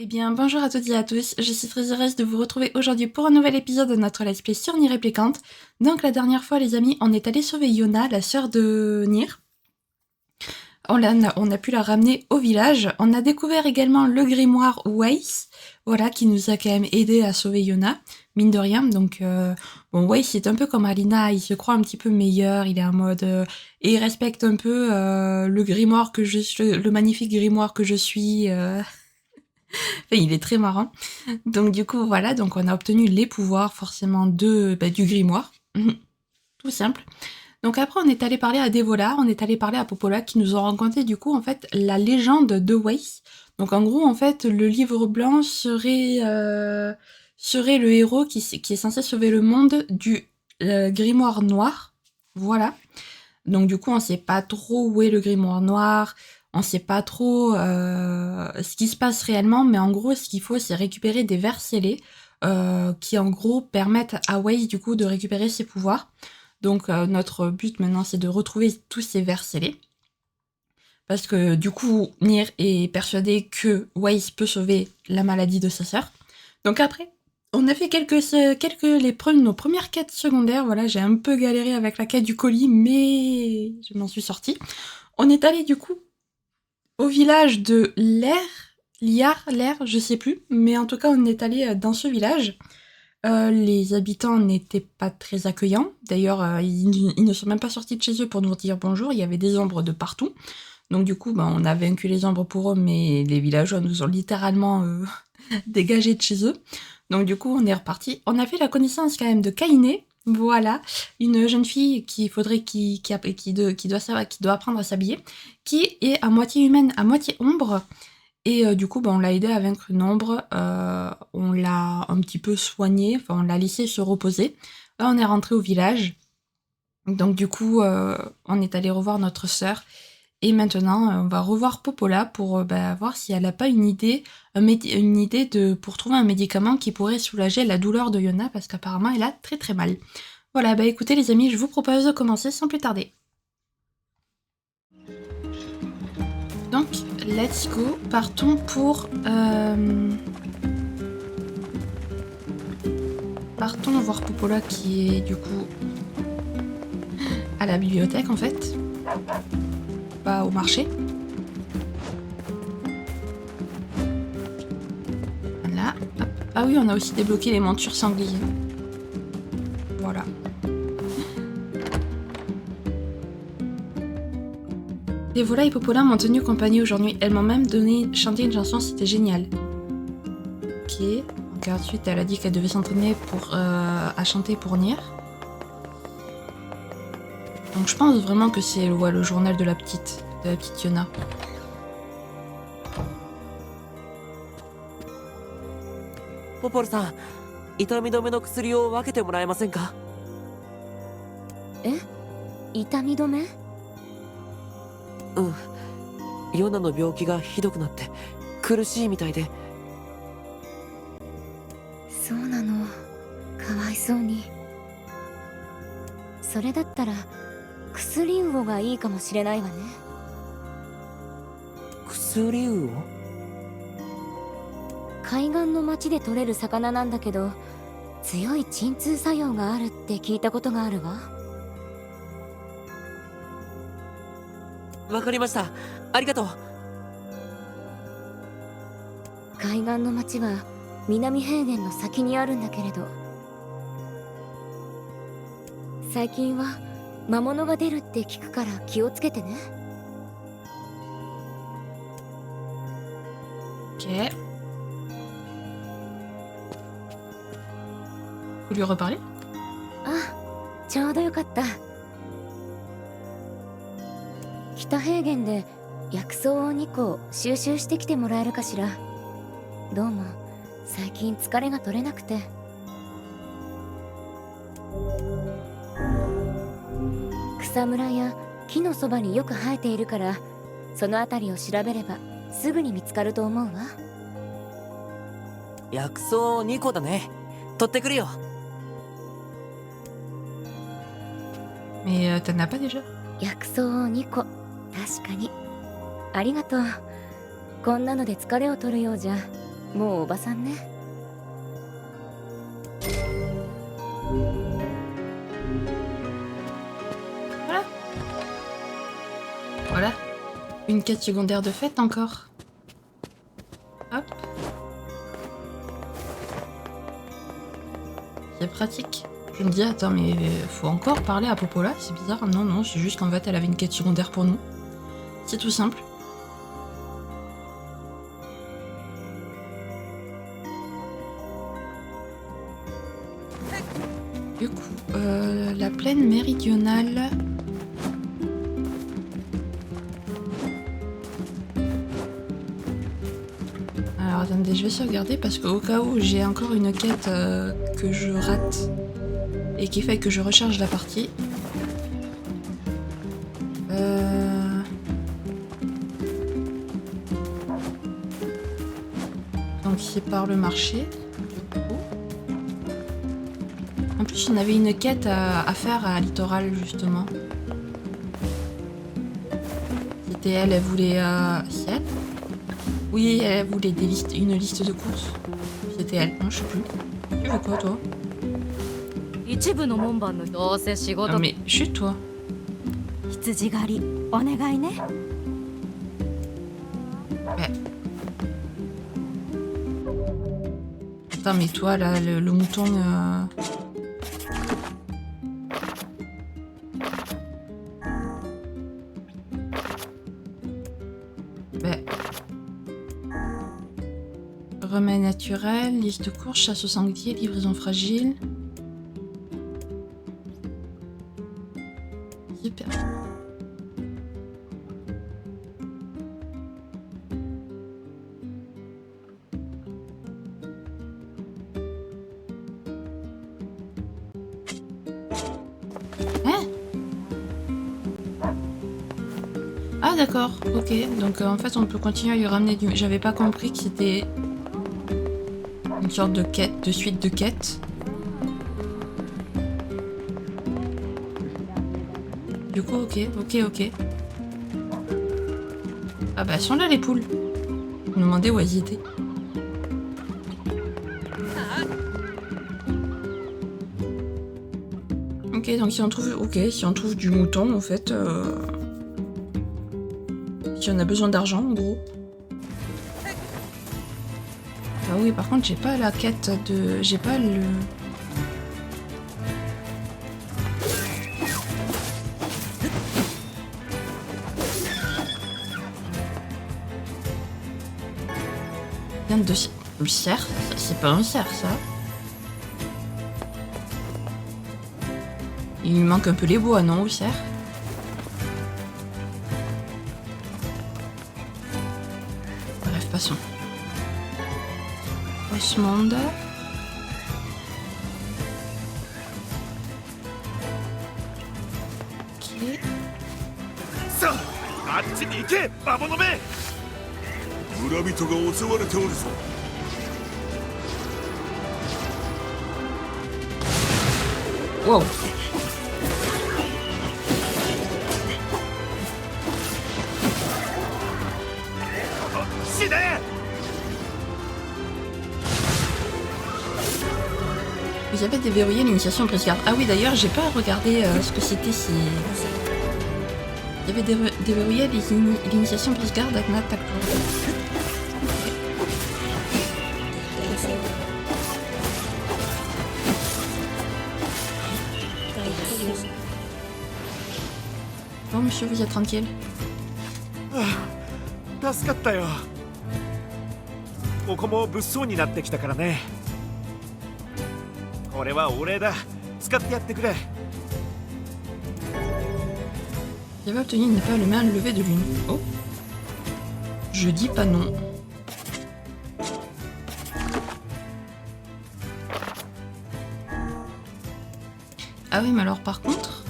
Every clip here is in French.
Eh bien, bonjour à toutes et à tous, je suis très heureuse de vous retrouver aujourd'hui pour un nouvel épisode de notre let's play sur Nier Replicant. Donc la dernière fois les amis, on est allé sauver Yona, la sœur de Nier. On a pu la ramener au village. On a découvert également le grimoire Weiss, voilà, qui nous a quand même aidé à sauver Yona, mine de rien. Donc, bon, Weiss est un peu comme Alina, il se croit un petit peu meilleur, il est en mode... et il respecte un peu le grimoire que je suis, le magnifique grimoire que je suis... Enfin, il est très marrant. Donc du coup, voilà, donc on a obtenu les pouvoirs forcément du grimoire. Tout simple. Donc après, on est allé parler à Devola, on est allé parler à Popola qui nous ont raconté du coup en fait la légende de Weiss. Donc en gros, en fait, le livre blanc serait le héros qui est censé sauver le monde du grimoire noir. Voilà. Donc du coup, on sait pas trop où est le grimoire noir, on sait pas trop ce qui se passe réellement, mais en gros, ce qu'il faut, c'est récupérer des vers scellés qui en gros permettent à Weiss du coup de récupérer ses pouvoirs. Donc notre but maintenant, c'est de retrouver tous ces vers scellés. Parce que du coup, Nier est persuadé que Weiss peut sauver la maladie de sa sœur. Donc après, on a fait nos premières quêtes secondaires. Voilà, j'ai un peu galéré avec la quête du colis, mais je m'en suis sortie. On est allé du coup au village de Liar, je sais plus, mais en tout cas, on est allé dans ce village. Les habitants n'étaient pas très accueillants. D'ailleurs, ils ne sont même pas sortis de chez eux pour nous dire bonjour. Il y avait des ombres de partout. Donc du coup, on a vaincu les ombres pour eux, mais les villageois nous ont littéralement dégagés de chez eux. Donc du coup, on est reparti. On a fait la connaissance quand même de Kainé, voilà, une jeune fille qui doit apprendre à s'habiller, qui est à moitié humaine, à moitié ombre. Et du coup, on l'a aidée à vaincre une ombre. On l'a un petit peu soignée, enfin on l'a laissée se reposer. Là, on est rentré au village. Donc du coup, on est allé revoir notre sœur. Et maintenant, on va revoir Popola pour voir si elle n'a pas une idée, pour trouver un médicament qui pourrait soulager la douleur de Yona, parce qu'apparemment, elle a très très mal. Voilà, écoutez les amis, je vous propose de commencer sans plus tarder. Donc, let's go, partons pour... Partons voir Popola qui est du coup à la bibliothèque en fait, pas au marché. Voilà. Hop. Ah oui, on a aussi débloqué les montures sangliers. Voilà. Et voilà, et Popola m'ont tenu compagnie aujourd'hui. Elles m'ont même chanté une chanson, c'était génial. Ok. Donc ensuite, elle a dit qu'elle devait s'entraîner à chanter pour Nier. Donc je pense vraiment que c'est le journal de la petite Yona. Popol-san, 痛み止めの薬を分けてもらえませんか？え？痛み止め？うん。ヨナの病気がひどくなって苦しいみたいで。そうなの。かわいそうに。それだったら薬魚がいいかもしれないわね。薬魚？海岸の町で取れる魚なんだけど、強い鎮痛作用があるって聞いたことがあるわ。わかりました。ありがとう。海岸の町は南平原の先にあるんだけれど、最近は魔物が出るって聞くから気をつけてね。Ok. Vous lui reparlez? あ、ちょうどよかった。北平原で薬草を2個収集してきてもらえるかしら。どうも最近疲れが取れなくて。草むらや木のそばによく生えているから、その辺りを調べればすぐに見つかると思うわ。薬草2個だね。取ってくるよ。Mais t'en as pas déjà? 薬草を2個、確かに。ありがとう。こんなので疲れを取るようじゃもうおばさんね。Voilà. Voilà. Une quête secondaire de fête encore. Hop. C'est pratique. Je me dis, attends, mais faut encore parler à Popola, c'est bizarre. Non, non, c'est juste qu'en fait, elle avait une quête secondaire pour nous. C'est tout simple. Du coup, la plaine méridionale... Alors attendez, je vais sauvegarder parce qu'au cas où j'ai encore une quête que je rate et qui fait que je recharge la partie. Donc c'est par le marché. En plus on avait une quête à faire à Littoral justement. C'était elle, elle voulait... C'est elle ? Oui, elle voulait une liste de courses. C'était elle, non, je sais plus. Tu veux quoi, toi? 一部の門番のどうせ仕事 Non mais chut, toi. 羊狩りお願いね。 Ouais. Attends, mais toi, là, le mouton... Ouais. Remède naturel, liste de courses, chasse au sanglier, livraison fragile. Super. Hein? Ah d'accord, ok. Donc en fait on peut continuer à lui ramener du... J'avais pas compris que c'était une sorte de quête, de suite de quêtes. Du coup, ok. Ah bah elles sont là les poules. Je me demandais où elles étaient. Ok, donc si on trouve... Ok, si on trouve du mouton, en fait... Si on a besoin d'argent, en gros. Ah oui, par contre, j'ai pas la quête de... J'ai pas le... Viande de cerf, c'est pas un cerf, ça. Il lui manque un peu les bois, non, au cerf? Bref, passons. Osmond. Ok. さあ、あっちに行け、魔物め。村人が襲われておるぞ。Wow. Vous avez déverrouillé l'initiation Brisgarde. Ah oui, d'ailleurs, j'ai pas regardé ce que c'était si... Vous avez déverrouillé l'initiation Brisgarde avec une attaque. Bon, monsieur, vous êtes tranquille. 助かったよ。ここも物騒になってきたからね。これはお礼だ。使ってやってくれ。J'avais obtenu une épée allumée à le lever de lune. Oh. Je dis pas non. Ah oui, mais alors par contre...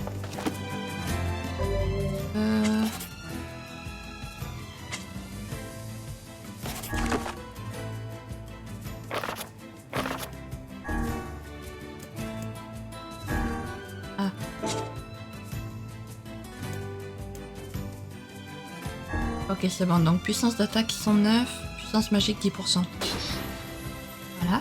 Ah. Ok, c'est bon. Donc puissance d'attaque 109, puissance magique 10%. Voilà.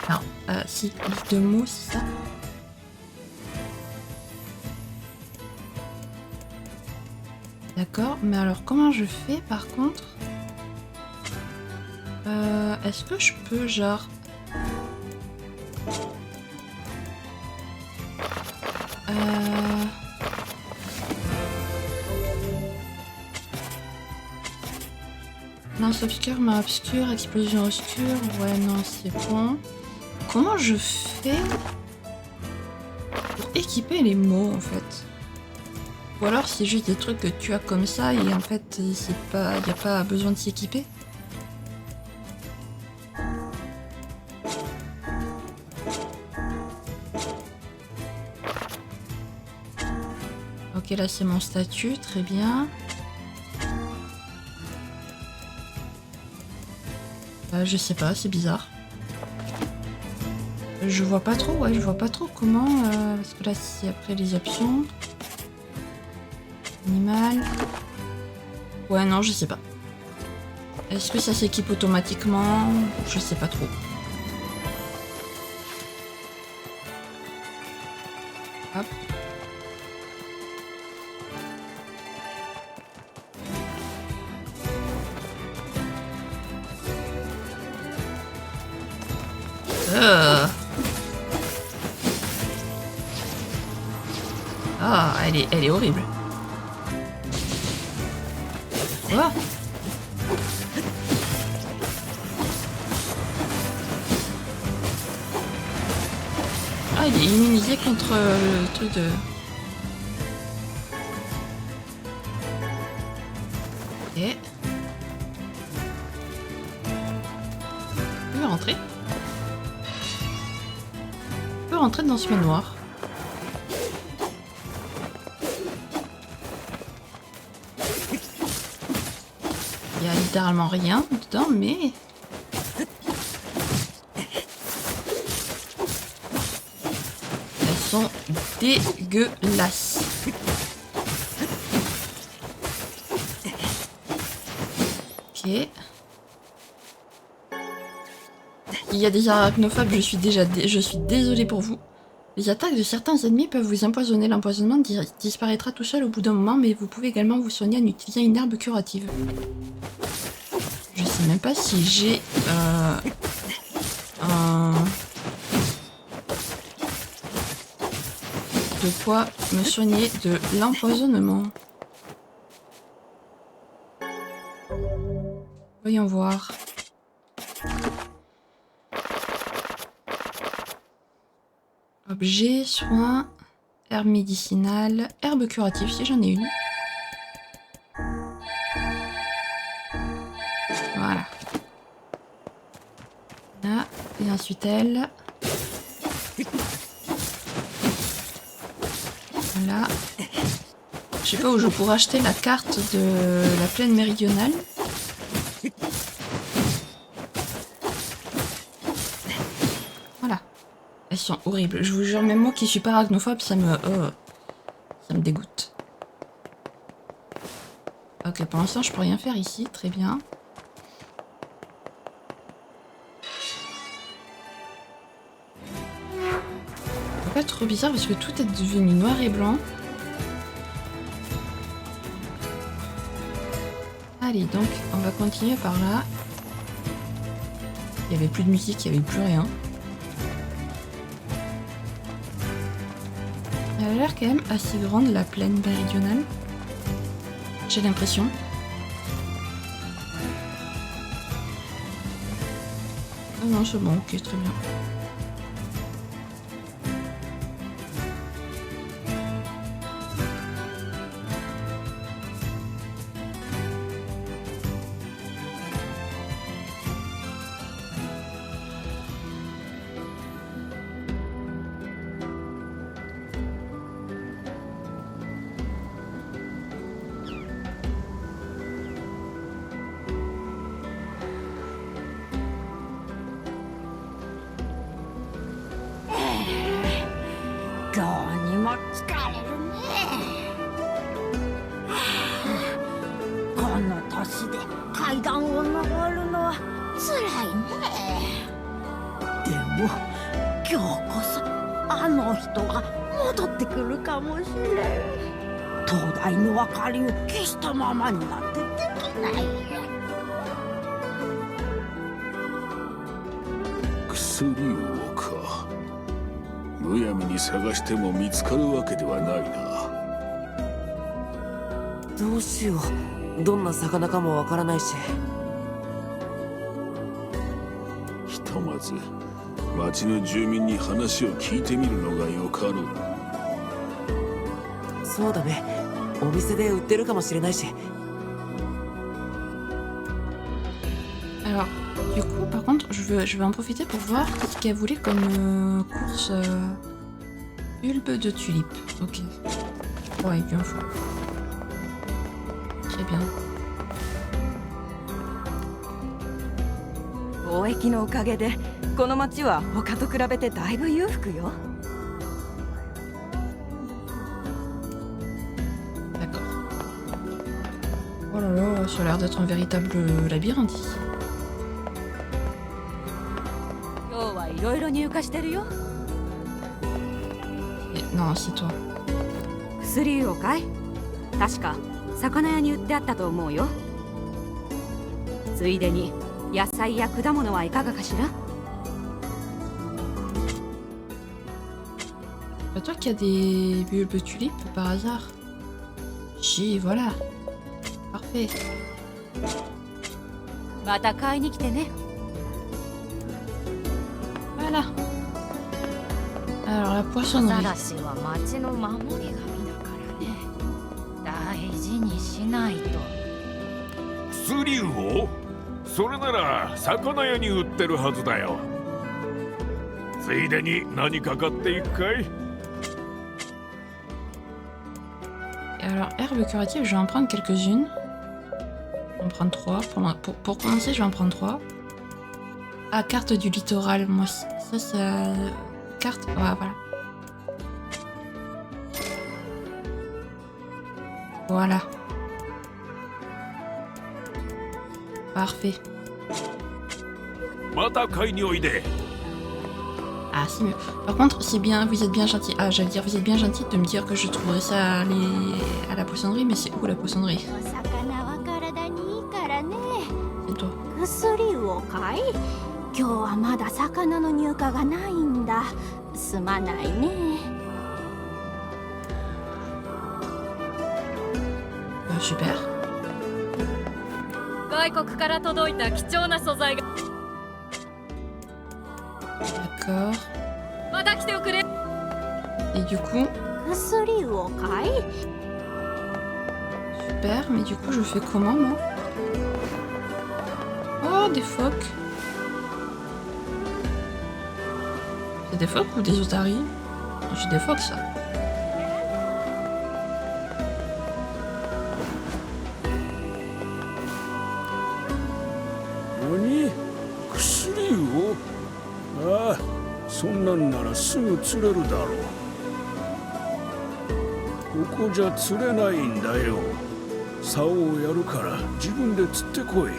Non, si, liste de mots, c'est ça. D'accord, mais alors comment je fais par contre? Est-ce que je peux genre... Lance obscure, main obscure, explosion obscure, ouais non c'est bon. Comment je fais pour équiper les mots en fait? Ou alors c'est juste des trucs que tu as comme ça et en fait c'est pas, y a pas besoin de s'équiper. Ok là c'est mon statut, très bien. Je sais pas, c'est bizarre. Je vois pas trop, ouais, je vois pas trop comment... parce que là c'est après les options. Animal. Ouais non, je sais pas. Est-ce que ça s'équipe automatiquement? Je sais pas trop. Hop. Ah, elle est horrible. Quoi? Ah, il est immunisé contre le truc de... Ok. Je peux rentrer. Je peux rentrer dans ce manoir. Il y a littéralement rien dedans, mais... elles sont dégueulasses. Ok. Il y a des arachnophobes, je suis désolée pour vous. Les attaques de certains ennemis peuvent vous empoisonner. L'empoisonnement disparaîtra tout seul au bout d'un moment, mais vous pouvez également vous soigner en utilisant une herbe curative. Je sais même pas si j'ai de quoi me soigner de l'empoisonnement. Voyons voir. Objet, soin, herbe médicinale, herbe curative si j'en ai une. Voilà. Là, et ensuite elle. Voilà. Je sais pas où je pourrais acheter la carte de la plaine méridionale. Voilà. Elles sont horribles. Je vous jure, même moi qui suis pas arachnophobe, ça me dégoûte. Ok, pour l'instant, je peux rien faire ici. Très bien. C'est pas trop bizarre parce que tout est devenu noir et blanc. Allez, donc, on va continuer par là. Il n'y avait plus de musique, il n'y avait plus rien. Elle a l'air quand même assez grande, la plaine méridionale. J'ai l'impression. Ah non, c'est bon, ok, très bien. 今日にも疲れるね。この年で階段を登るのは辛いね。でも今日こそあの人が戻ってくるかもしれん。灯台の明かりを消したままになってできないよ。薬をか。むやみに探しても見つかるわけではないな。どうしよう。どんな魚かもわからないし。ひとまず町の住民に話を聞いてみるのがよかろう。そうだね。お店で売ってるかもしれないし。 Alors, du coup, par contre, je vais en profiter pour voir ce qu'elle voulait comme course bulbe de tulipe. Ok. Ouais, bien fou. Très bien. 貿易のおかげでこの町は他と比べてだいぶ裕福よ。 D'accord. Oh là là, ça a l'air d'être un véritable labyrinthe ici. 今日はいろいろ入荷してるよ。 Non, c'est toi. 薬をかい？確か魚屋に売ってあったと思うよ。ついでに野菜や果物はいかがかしら？ Pas toi qui a des bulbes tulipes par hasard? Si, voilà. Parfait. また買いに来てね。 Voilà. Alors, la poissonnerie. ザラシは町の守り神だからね。大事にしないと。薬を？それなら魚屋に売ってるはずだよ。ついでに何か買っていくかい？ Et alors, herbes curatives, je vais en prendre quelques-unes. Je vais en prendre 3. Pour commencer, je vais en prendre 3. Ah, carte du littoral. Moi, ça... Carte... Ouais, voilà. Voilà. Parfait. Ah, c'est mieux. Par contre, c'est bien, vous êtes bien gentil. Ah, j'allais dire, vous êtes bien gentil de me dire que je trouverais ça à la poissonnerie, mais c'est où la poissonnerie? お魚は体にいいからね。 C'est toi. 薬をかい？今日はまだ魚の入荷がないんだ。すまないね。 Super. 外国から届いた貴重な素材が。 D'accord. また来ておくれ。 Et du coup... 薬をかい？ Super, mais du coup, je fais comment, moi? Oh, des phoques. C'est des phoques ou des otaries? C'est des phoques, ça. Nani? 薬を？ああ、そんなんならすぐ釣れるだろう。ここじゃ釣れないんだよ。竿をやるから自分で釣ってこい。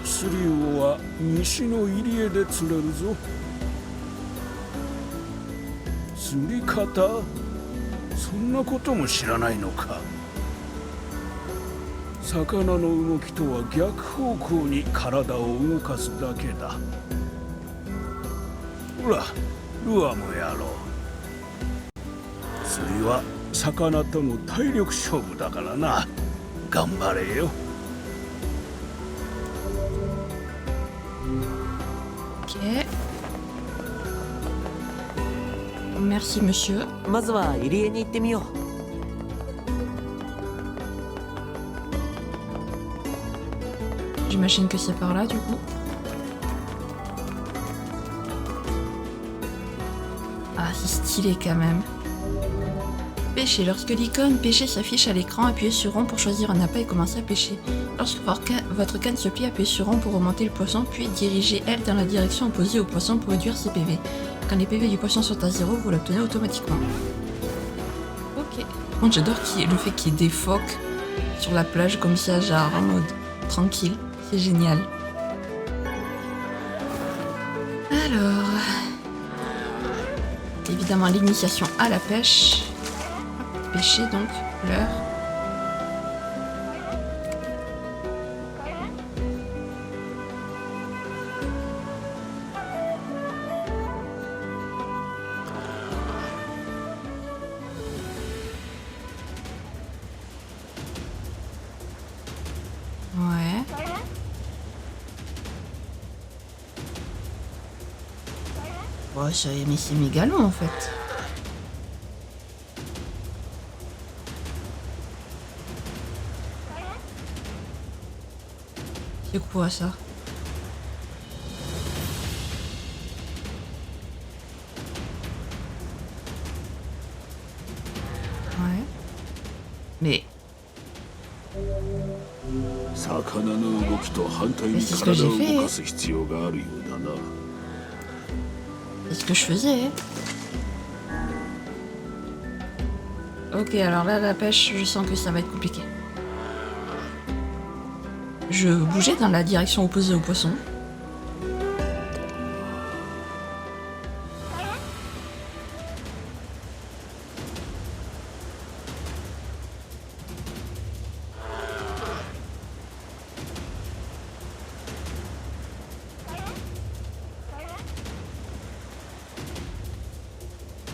薬魚は西の入り江で釣れるぞ。釣り方？そんなことも知らないのか。魚の動きとは逆方向に体を動かすだけだ。ほら、ルアーもやろう。釣りは魚との体力勝負だからな。頑張れよ。Ok. Merci, monsieur. まずは入り江に行ってみよう。 J'imagine que c'est par là, du coup. Ah, c'est stylé quand même. Pêcher. Lorsque l'icône pêcher s'affiche à l'écran, appuyez sur rond pour choisir un appât et commencer à pêcher. Lorsque votre canne se plie, appuyez sur rond pour remonter le poisson, puis dirigez L dans la direction opposée au poisson pour réduire ses PV. Quand les PV du poisson sont à 0, vous l'obtenez automatiquement. Ok. Par contre, j'adore le fait qu'il y ait des phoques sur la plage comme ça, genre en mode tranquille. C'est génial. Alors... Évidemment, l'initiation à la pêche. Pêcher donc, l'heure. Ouais. Ouais, mais c'est méga long en fait. C'est quoi ça? Ouais. Mais 魚の動きと反対に Mais c'est ce que 体 j'ai を fait. 動かす必要があるようだな。 c'est ce que je faisais. Ok, alors là, la pêche, je sens que ça va être compliqué. Je bougeais dans la direction opposée au poisson.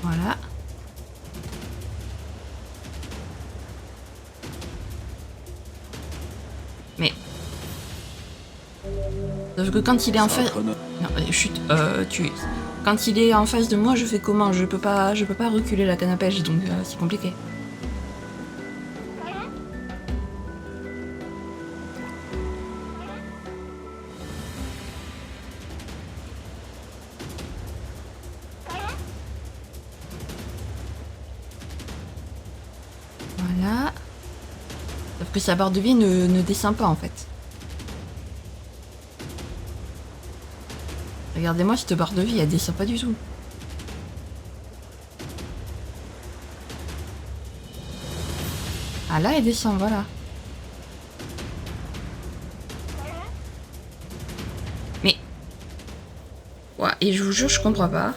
Voilà. Mais... Sauf que quand il est en face... 魚 Non, chut, Quand il est en face de moi, je fais comment? Je peux pas reculer la canne à pêche, donc c'est compliqué. Voilà. Sauf que sa barre de vie ne descend pas en fait. Regardez-moi, cette barre de vie, elle descend pas du tout. Ah là, elle descend, voilà. Mais... Ouais, et je vous jure, je comprends pas.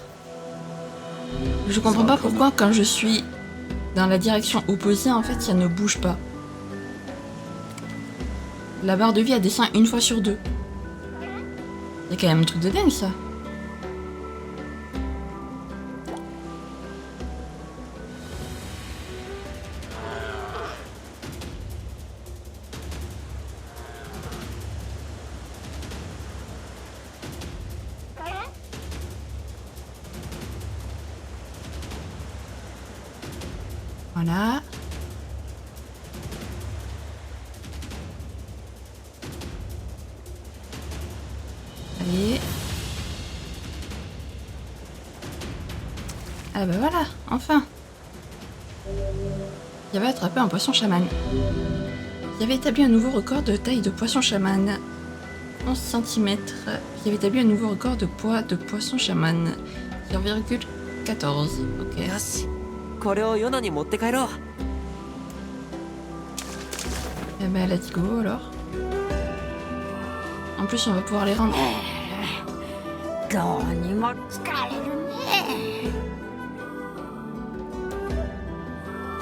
Je comprends pas pourquoi quand je suis dans la direction opposée, en fait, ça ne bouge pas. La barre de vie, elle descend une fois sur deux. C'est quand même un truc de dingue, ça. Voilà. Allez. Ah bah voilà, enfin. J'avais attrapé un poisson chaman. J'avais établi un nouveau record de taille de poisson chaman. 11 cm. J'avais établi un nouveau record de poids de poisson chaman. 0,14. Ok. よしこれをヨナに持って帰ろう。 Eh ben let's go alors. En plus on va pouvoir les rendre. どうにも疲れるね。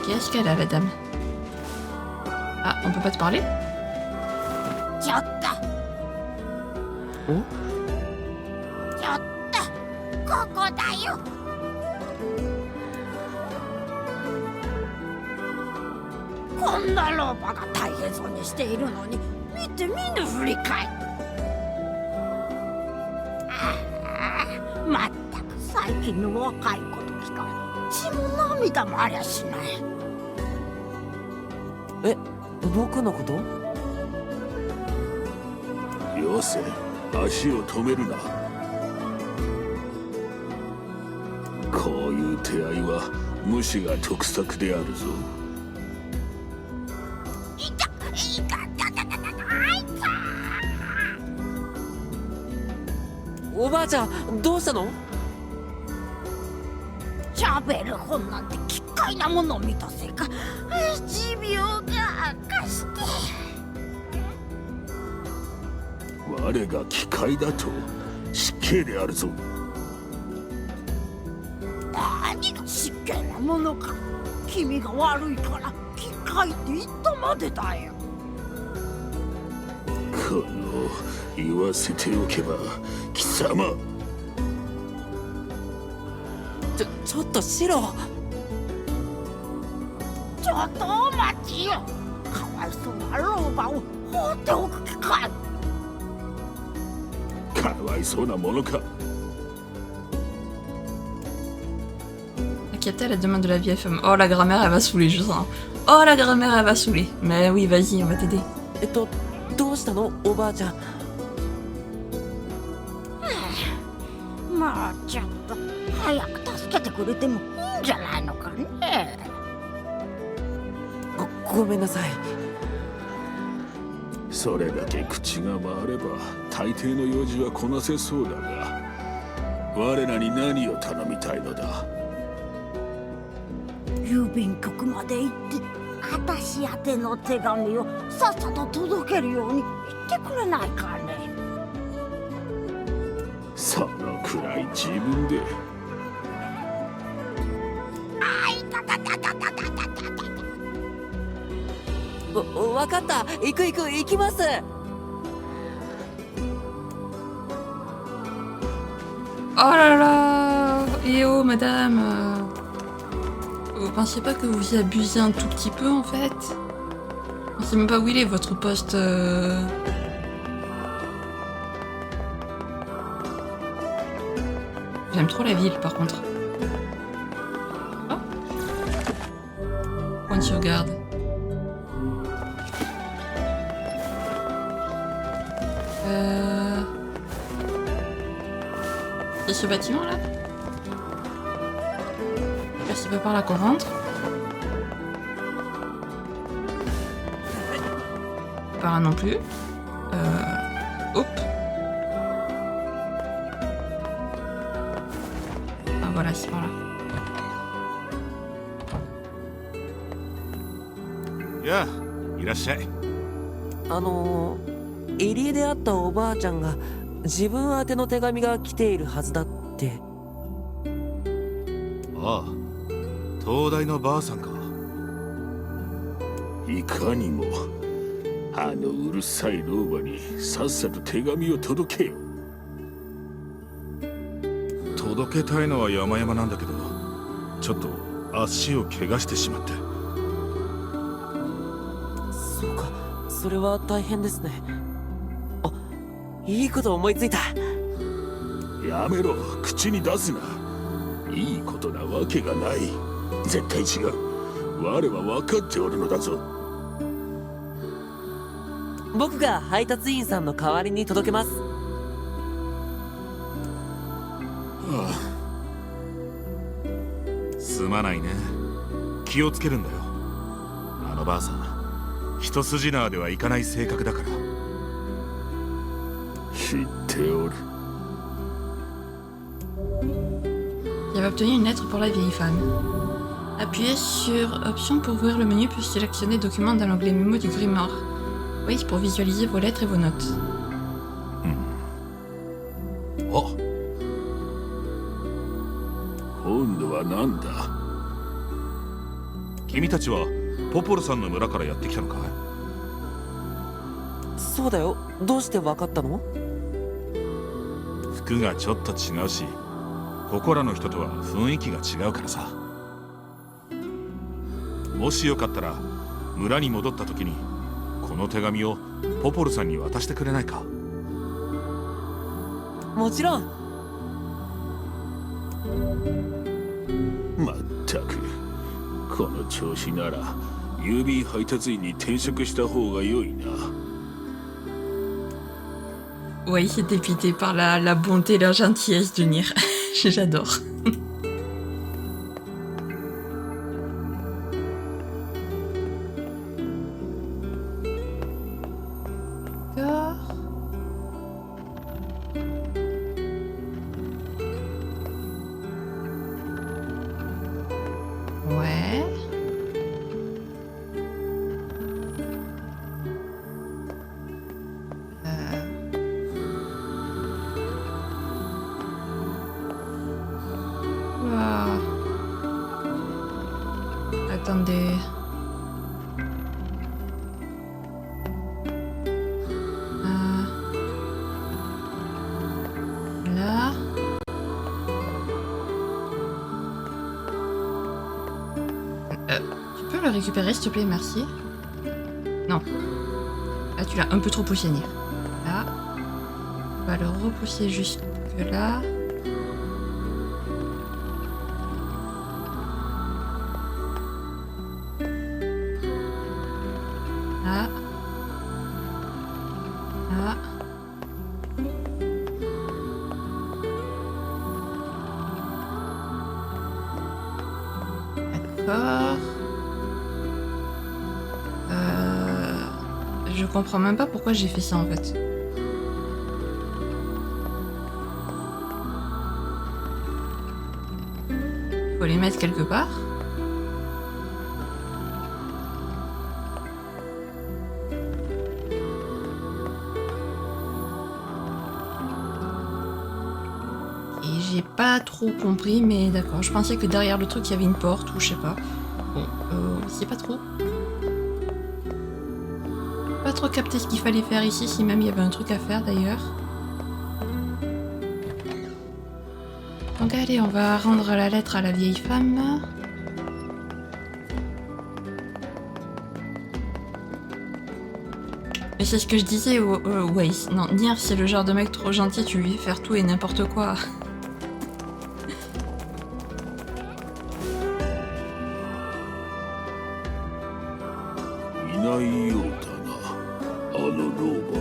Qu'est-ce qu'elle a la dame? Ah, on peut pas te parler? ちょっと。ん？ちょっと。ここだよ。こんな老婆が大変そうにしているのに見て見ぬふりかい。ああ、まったく最近の若い子ときから血も涙もありゃしない。え、僕のこと？よせ、足を止めるな。こういう手合いは無視が得策であるぞ。おばあちゃんどうしたの？喋る本なんて奇怪なものを見たせいか持病が悪化して。我が機械だと失敬であるぞ。何が失敬なものか。君が悪いから機械って言ったまでだよ。この言わせておけば貴様。ちょっとシロ。ちょっとお待ちよ。かわいそうな老婆を放っておく気か。かわいそうなものか。Inquiété à la demande de la vieille femme. Oh, la grand-mère, elle va saouler, je sens. Oh, la grand-mère, elle va saouler. Mais oui, vas-y, on va t'aider. どうしたのおばあちゃん。まあちょっと早く助けてくれてもいいんじゃないのかね。ごめんなさい。それだけ口が回れば大抵の用事はこなせそうだが、我らに何を頼みたいのだ。郵便局まで行って私宛ての手紙をさっさと届けるように言ってくれないかね。そのくらい自分で。あいたたたたたたたた。わかった。行きます。Oh là là! Eh oh, madame! Vous pensez pas que vous y abusez un tout petit peu, en fait? On sait même pas où il est, votre poste... J'aime trop la ville, par contre. Oh! Point de sauvegarde. C'est ce bâtiment là? C'est pas par là qu'on rentre. Par là non plus. Hop. Ah voilà, c'est par là. やあ、いらっしゃい。入りであったおばあちゃんが自分宛ての手紙が来ているはずだって。ああ、東大のばあさんか。いかにも。あのうるさい老婆にさっさと手紙を届けよ。届けたいのは山々なんだけど、ちょっと足を怪我してしまって。そうか、それは大変ですね。あ、いいこと思いついた。やめろ、口に出すな。いいことなわけがない。絶対違う。我は分かっておるのだぞ。僕が配達員さんの代わりに届けます。すまないね。気をつけるんだよ。あのばあさん、一筋縄ではいかない性格だから。知っておる。J'avais obtenu une lettre pour la vieille femme. Appuyez sur Option pour ouvrir le menu puis sélectionner Document dans l'onglet Mémo du Grimoire. Oui, pour visualiser vos lettres et vos notes. お、今度は何だ。君たちはポポルさんの村からやってきたのかい？そうだよ。どうしてわかったの？服がちょっと違うし、ここらの人とは雰囲気が違うからさ。もしよかったら村に戻った時にこの手紙をポポルさんに渡してくれないか？もちろん。まったく、この調子なら郵便配達員に転職した方が良いな。Ouais, il s'est dépité par la bonté et la gentillesse de Nier. J'adore. D'accord. Ouais. Ouah. Attendez. Là. Tu peux le récupérer s'il te plaît, merci. Non. Là tu l'as un peu trop poussé, Nier. Là. On va le repousser jusque là. Là. Là. D'accord. Je comprends même pas pourquoi j'ai fait ça en fait. Faut les mettre quelque part. Et j'ai pas trop compris, mais d'accord. Je pensais que derrière le truc il y avait une porte ou je sais pas. Bon, c'est pas trop. Pas trop capté ce qu'il fallait faire ici, si même il y avait un truc à faire d'ailleurs. Donc allez, on va rendre la lettre à la vieille femme. Mais c'est ce que je disais au Waze. Non, Nier c'est le genre de mec trop gentil, tu lui fais faire tout et n'importe quoi. いないようだな、あの老婆。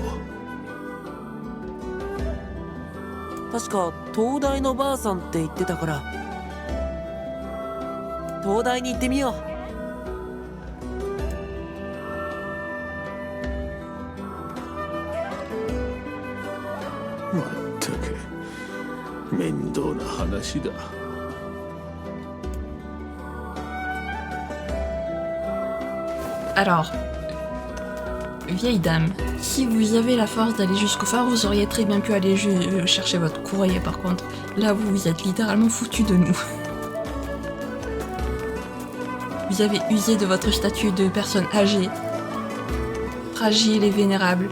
確か東大のばあさんって言ってたから、東大に行ってみよう。まったく面倒な話だ。 Alors, vieille dame, si vous avez la force d'aller jusqu'au phare, vous auriez très bien pu aller chercher votre courrier par contre. Là, vous êtes littéralement foutu de nous. Vous avez usé de votre statut de personne âgée, fragile et vénérable.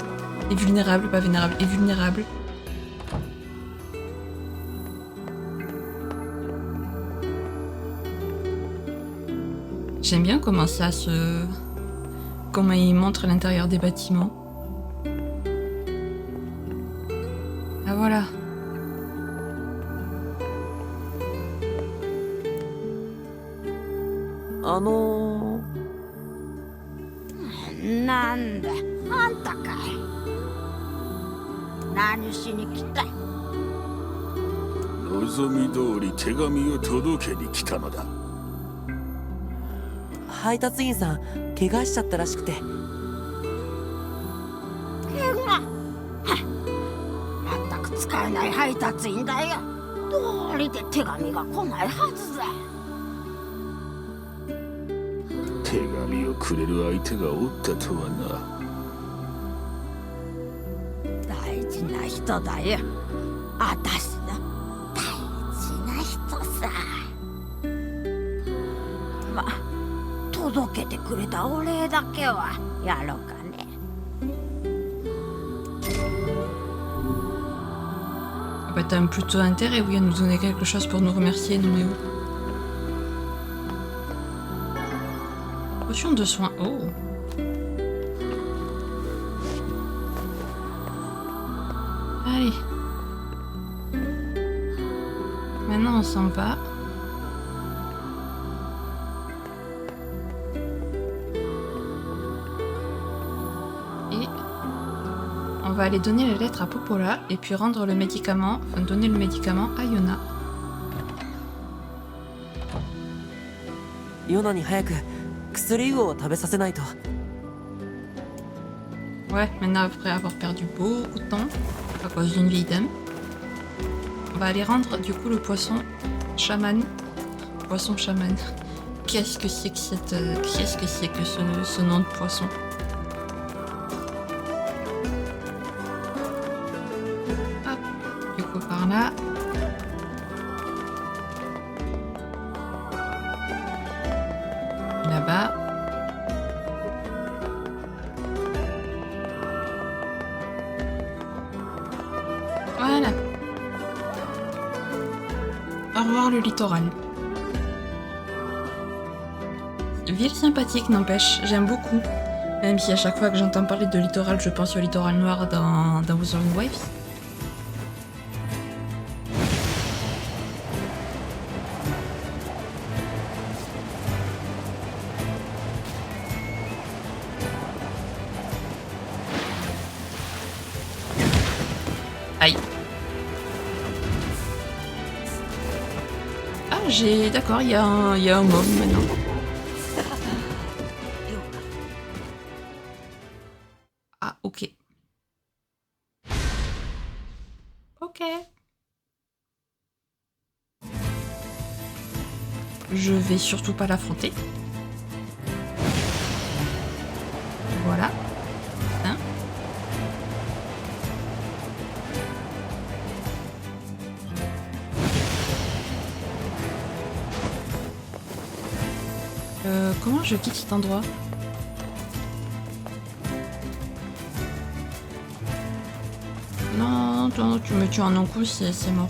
Et vulnérable, pas vénérable, et vulnérable. J'aime bien comment ça se... Comment il montre l'intérieur des bâtiments. Ah voilà.なんだあんたかい。何しに来た。望み通り手紙を届けに来たのだ。配達員さん怪我しちゃったらしくて。怪我。まったく使えない配達員だよ。どうりで手紙が来ないはずだ。手紙をくれる相手がおったとはな。大事な人だよ。あたしの大事な人さ。まあ届けてくれたお礼だけはやろうかね。Bah t'as plutôt intérêt, oui, à nous donner quelque chose pour nous remercier, non mais où? Potion de soin, oh. Allez. Maintenant on s'en va. Et on va aller donner la lettre à Popola et puis rendre le médicament, enfin donner le médicament à Yona. ヨナに早く薬魚を食べさせないと。 Ouais, maintenant après avoir perdu beaucoup de temps à cause d'une vieille dame, on va aller rendre du coup le poisson chaman. Poisson chaman. Qu'est-ce que c'est que cette... Qu'est-ce que c'est que ce nom de poisson? Hop, du coup par là. Là-bas. Voilà. Au revoir le littoral. Ville sympathique n'empêche, j'aime beaucoup. Même si à chaque fois que j'entends parler de littoral, je pense au littoral noir dans Wuthering Waves. Aïe. Ah, j'ai... D'accord, il y a un mob maintenant. Ah, ok. Ok. Je vais surtout pas l'affronter. Voilà. Hein? Comment je quitte cet endroit? Non, tu me tues en un coup, c'est mort.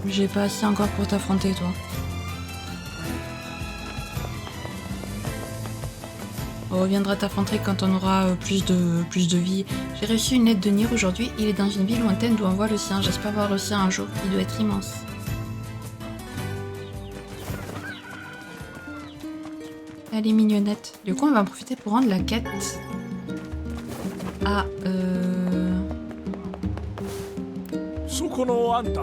J'ai pas assez encore pour t'affronter, toi. On reviendra t'affronter quand on aura plus de vie. J'ai reçu une lettre de Nier aujourd'hui. Il est dans une ville lointaine d'où on voit l'océan. J'espère voir l'océan un jour. Il doit être immense. Elle est mignonnette. Du coup, on va en profiter pour rendre la quête. Ah, そこのあんた、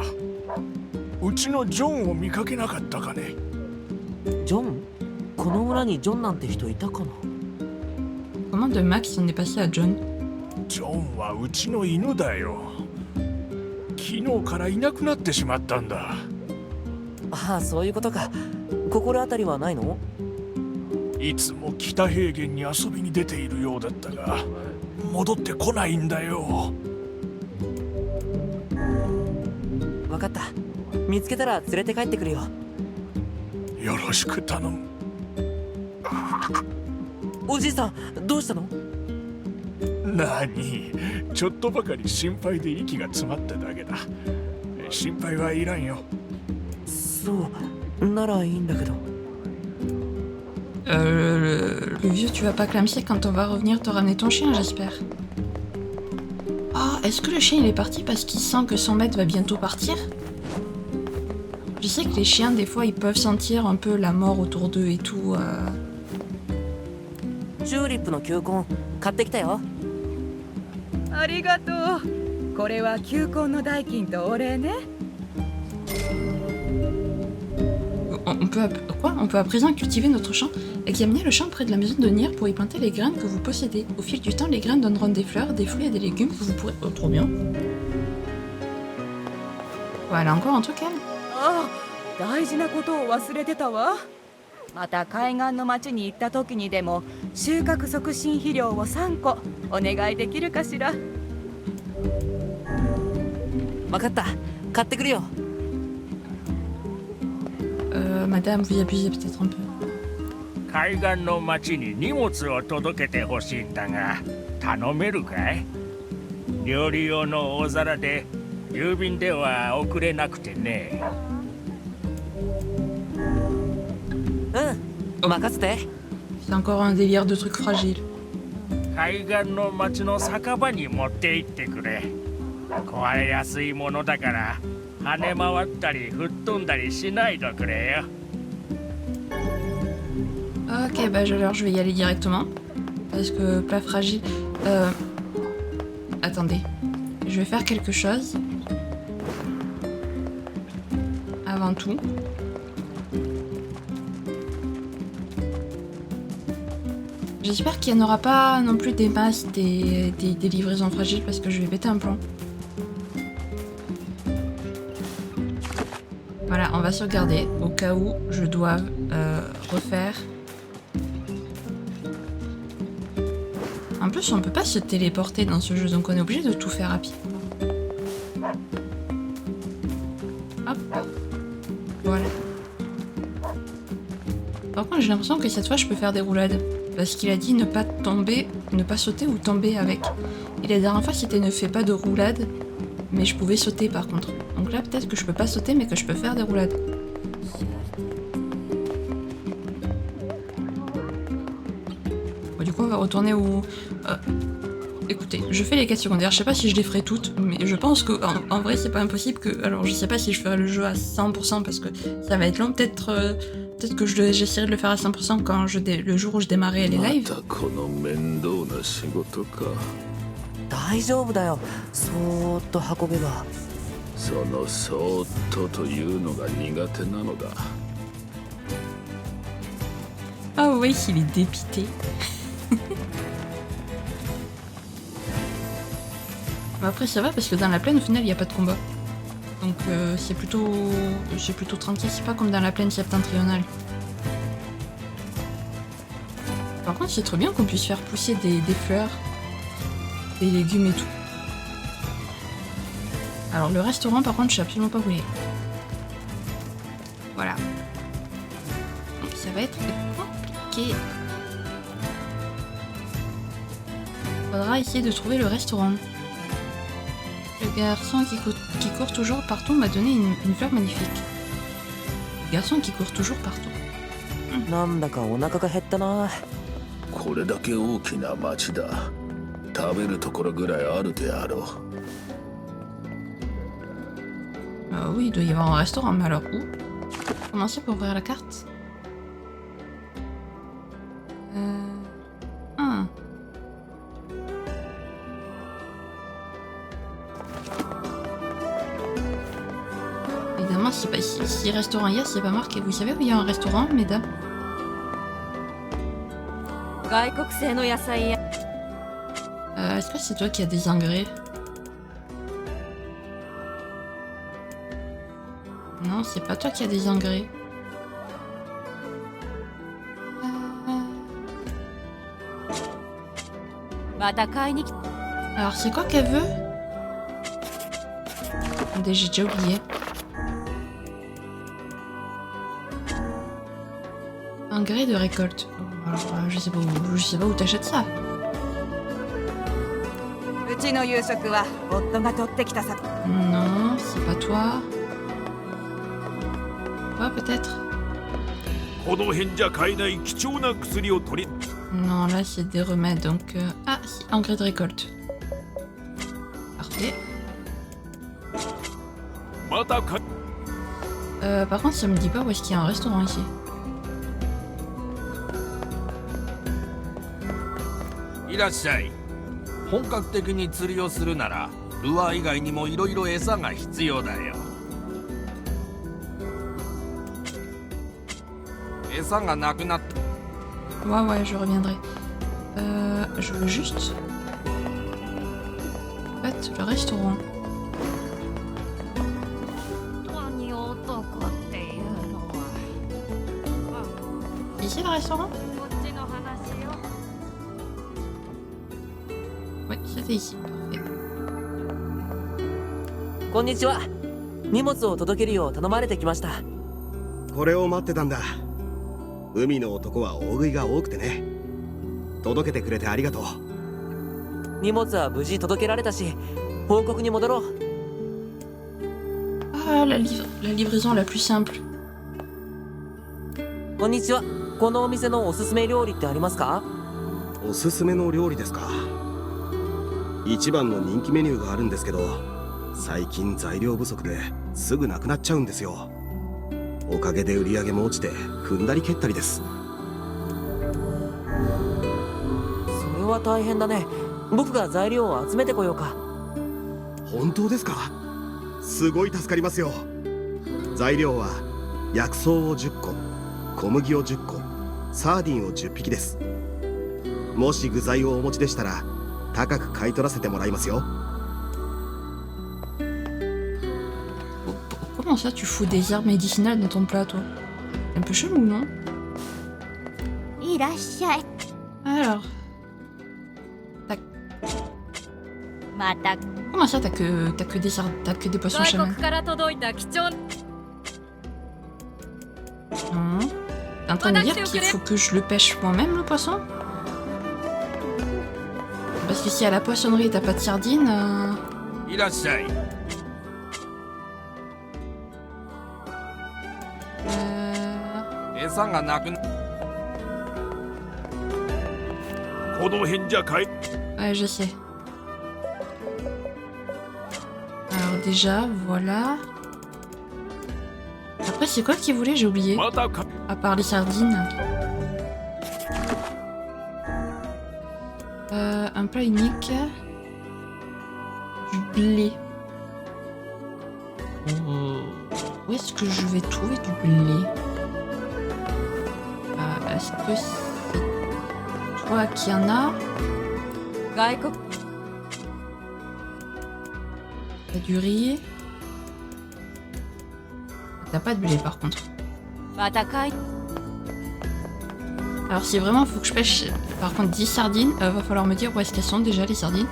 うちのジョンを見かけなかったかね。ジョン？この村にジョンなんて人いたかな？ Comment de Max on est passé à John? ジョンはうちの犬だよ。昨日からいなくなってしまったんだ。ああ、そういうことか。心当たりはないの？いつも北平原に遊びに出ているようだったが、戻ってこないんだよ。わかった。見つけたら連れて帰ってくるよ。よろしく頼む。おじいさん、どうしたの？何？ちょっとばかり心配で息が詰まっただけだ。心配はいらんよ。そう、ならいいんだけど。Le vieux, tu vas pas clamser quand on va revenir te ramener ton chien, j'espère. Ah, est-ce que le chien il est parti parce qu'il sent que son maître va bientôt partir? Je sais que les chiens, des fois, ils peuvent sentir un peu la mort autour d'eux et tout. チューリップの球根買ってきたよ。ありがとう。これは球根の代金とお礼ね。On peut à présent cultiver notre champ. Examinez le champ près de la maison de Nier pour y planter les graines que vous possédez. Au fil du temps, les graines donneront des fleurs, des fruits et des légumes que vous pourrez... Oh, trop bien. Voilà, encore un truc, elle. ああ、大事なことを忘れてたわ。また海岸の町に行った時にでも収穫促進肥料を3個お願いできるかしら。わかった。買ってくるよ。Madame, vous y abusez peut-être un peu. 海岸の町に荷物を届けてほしいんだが、頼めるかい？料理用の大皿で郵便では送れなくてね。うん、任せて。C'est encore un délire de trucs fragiles. 海岸の町の酒場に持って行ってくれ。壊れやすいものだから跳ね回ったり吹っ飛んだりしないでくれよ。Ok, bah alors je vais y aller directement. Parce que pas fragile. Attendez. Je vais faire quelque chose. Avant tout. J'espère qu'il n'y en aura pas non plus des masses, des livraisons fragiles parce que je vais péter un plomb. Voilà, on va sauvegarder au cas où je doive refaire. En plus, on peut pas se téléporter dans ce jeu, donc on est obligé de tout faire rapidement. Hop. Voilà. Par contre, j'ai l'impression que cette fois, je peux faire des roulades. Parce qu'il a dit ne pas tomber, ne pas sauter ou tomber avec. Et la dernière fois, c'était ne fais pas de roulade, mais je pouvais sauter par contre. Donc là, peut-être que je peux pas sauter, mais que je peux faire des roulades. Bon, du coup, on va retourner au... Écoutez, je fais les quêtes secondaires. Je sais pas si je les ferai toutes, mais je pense que en vrai, c'est pas impossible que... Alors, je sais pas si je ferai le jeu à 100% parce que ça va être long. Peut-être que j'essaierai de le faire à 100% quand le jour où je démarrais les lives. またこの面倒な仕事か。大丈夫だよ。そーっと運べば。そのそーっとというのが苦手なのだ。 Ah ouais, il est dépité. Mais après ça va parce que dans la plaine au final il n'y a pas de combat. Donc c'est plutôt tranquille, c'est pas comme dans la plaine septentrionale. Par contre c'est trop bien qu'on puisse faire pousser des fleurs, des légumes et tout. Alors le restaurant par contre je sais absolument pas où il est. Voilà. Donc ça va être compliqué. Faudra essayer de trouver le restaurant. Le garçon qui court toujours partout m'a donné une fleur magnifique. Le garçon qui court toujours partout. なんだかお腹が減ったな。これだけ大きな町だ。食べるところぐらいあるであろう。 Oui, il doit y avoir un restaurant, mais alors où? Commencer pour ouvrir la carte. Ah. Évidemment, si restaurant il y a, c'est pas marqué. Vous savez où il y a un restaurant, mesdames? 外国製の野菜や Est-ce que c'est toi qui as des engrais? Non, c'est pas toi qui as des engrais. Alors, c'est quoi qu'elle veut? Attendez, j'ai déjà oublié. Engrais de récolte. Alors, je sais pas où t'achètes ça. うちの夕食は夫が取ってきたさ。 Non, c'est pas toi. Toi, peut-être? この辺じゃ買えない貴重な薬を取り Non, là, c'est des remèdes, donc... Ah, si, engrais de récolte. Parfait. またか Par contre, ça me dit pas où est-ce qu'il y a un restaurant ici. いらっしゃい。本格的に釣りをするならルアー以外にもいろいろ餌が必要だよ。餌がなくなっ Ouais, je reviendrai. Je veux juste... En fait, le restaurant. 何男っていうのは Ici, le restaurant? こっちの話よ。 Ouais, c'était ici. Parfait. こんにちは。荷物を届けるよう頼まれてきました。これを待ってたんだ。海の男は大食いが多くてね。届けてくれてありがとう。荷物は無事届けられたし、報告に戻ろう。 Ah, la livraison la plus simple. こんにちは。このお店のおすすめ料理ってありますか？おすすめの料理ですか。一番の人気メニューがあるんですけど、最近材料不足ですぐなくなっちゃうんですよ。おかげで売り上げも落ちて踏んだり蹴ったりです。それは大変だね。僕が材料を集めてこようか。本当ですか？すごい助かりますよ。材料は薬草を10個、小麦を10個、サーディンを10匹です。もし具材をお持ちでしたら高く買い取らせてもらいますよ。Comment Comment ça, tu fous des herbes médicinales dans ton plat, toi? C'est un peu chelou, non? いらっしゃい。 Alors, また comment ça, t'as que des poissons chamans? から届いた貴重 Hein? T'es en train de me dire qu'il faut que je le pêche moi-même, le poisson? Parce que si à la poissonnerie t'as pas de sardines... いらっしゃい。 餌がなくな。この辺じゃ買い Ouais, je sais. Alors déjà, voilà. Après, c'est quoi qu'il voulait? J'ai oublié. またか À part les sardines. Un plat unique. Du blé. Où est-ce que je vais trouver du blé? Est-ce que c'est toi qui en a? 外国 T'as du riz. T'as pas de blé par contre. また買い Alors si vraiment faut que je pêche par contre 10 sardines, va falloir me dire où est-ce qu'elles sont déjà les sardines.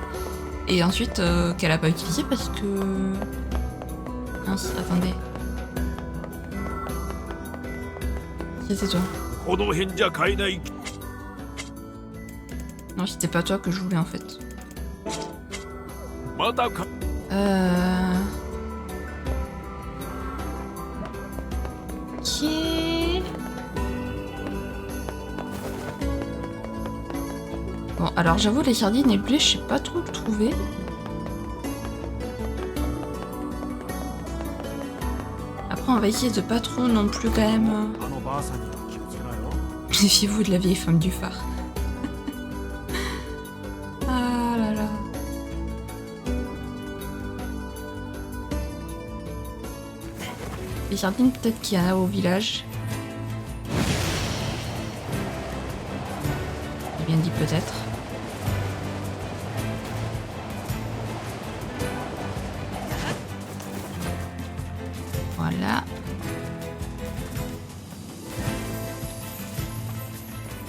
Et ensuite qu'elle a pas utilisé parce que... Mince, attendez. C'était toi. この辺じゃ買えない Non, c'était pas toi que je voulais en fait. またか Ok. Bon, alors j'avoue, les sardines et le blé, je sais pas trop le trouver. Après, on va essayer de pas trop non plus quand même. あのばあさんには気をつけなよ Méfiez-vous de la vieille femme du phare. Ah là là. Les sardines, peut-être qu'il y en a au village. J'ai bien dit peut-être. Voilà.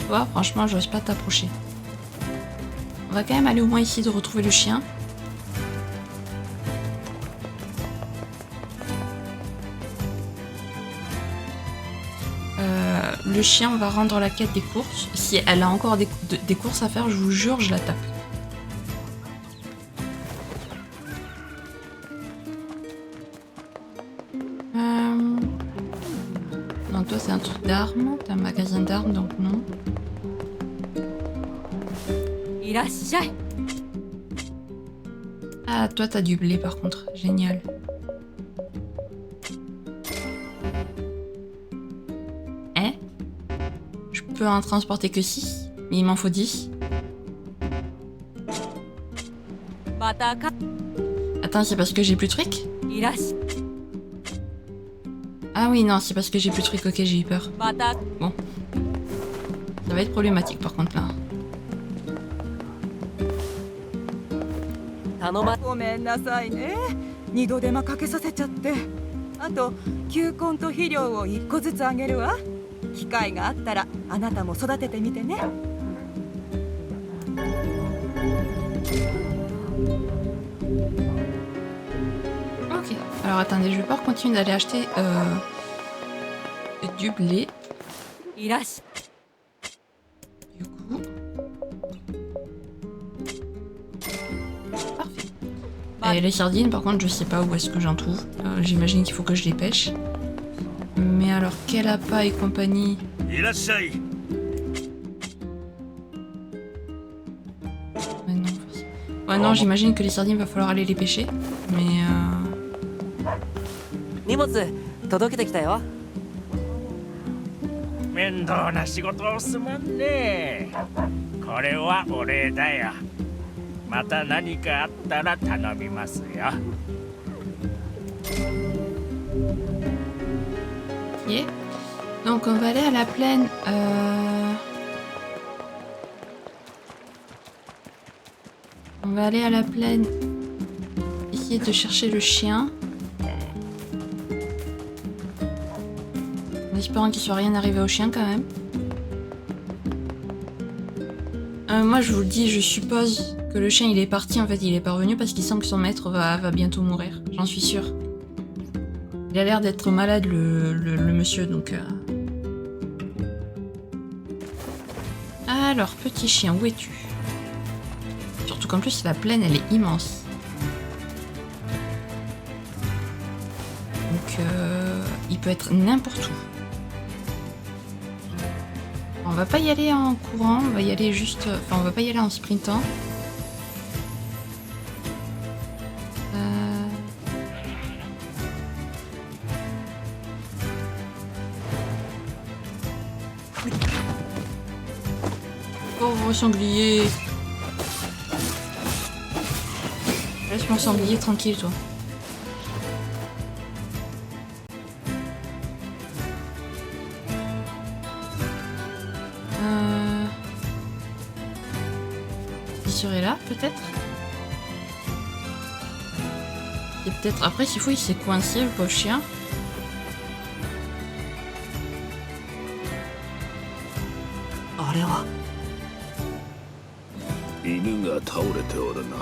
Toi, franchement, j'ose pas t'approcher. On va quand même aller au moins essayer de retrouver le chien. Le chien, on va rendre la quête des courses. Si elle a encore des courses à faire, je vous jure, je la tape. Non, toi, c'est un truc d'armes. T'as un magasin d'armes, donc non. いらっしゃい Ah, toi, t'as du blé, par contre. Génial. Hein? Je peux en transporter que 6, mais il m'en faut 10. またか Attends, c'est parce que j'ai plus de trucs? いらっし Ah oui, non, c'est parce que j'ai plus de trucs. Ok, j'ai eu peur. また Ça va être problématique, par contre, là. 頼まごめんなさいね二度手間かけさせちゃってあと球根と肥料を1個ずつあげるわ機会があったらあなたも育ててみてね Ok. Alors, attendez, je vais pas continuer d'aller acheter du blé. いらっし Du coup... Parfait. Et les sardines, par contre, je sais pas où est-ce que j'en trouve. J'imagine qu'il faut que je les pêche. Mais alors, quel appât et compagnie? いらっしゃい。 Ouais, non, ouais, non, j'imagine que les sardines, va falloir aller les pêcher. Mais... 荷物届けてきたよ。面倒な仕事をすまんね。これはお礼だよ。また何かあったら頼みますよ。Ok. Donc on va aller à la plaine. On va aller à la plaine. Essayer de chercher le chien. espérant qu'il soit rien arrivé au chien quand même. Moi je vous le dis, je suppose que le chien il est parti, en fait il est pas revenu parce qu'il sent que son maître va bientôt mourir. J'en suis sûre. Il a l'air d'être malade le monsieur donc... Alors, petit chien, où es-tu? Surtout qu'en plus la plaine elle est immense. Donc il peut être n'importe où. On va pas y aller en courant, on va y aller juste... Enfin, on va pas y aller en sprintant. Pauvre sanglier. Laisse mon sanglier tranquille, toi. Il serait là, peut-être. Et peut-être après, s'il faut, il s'est coincé, le pauvre chien.犬が倒れておるな。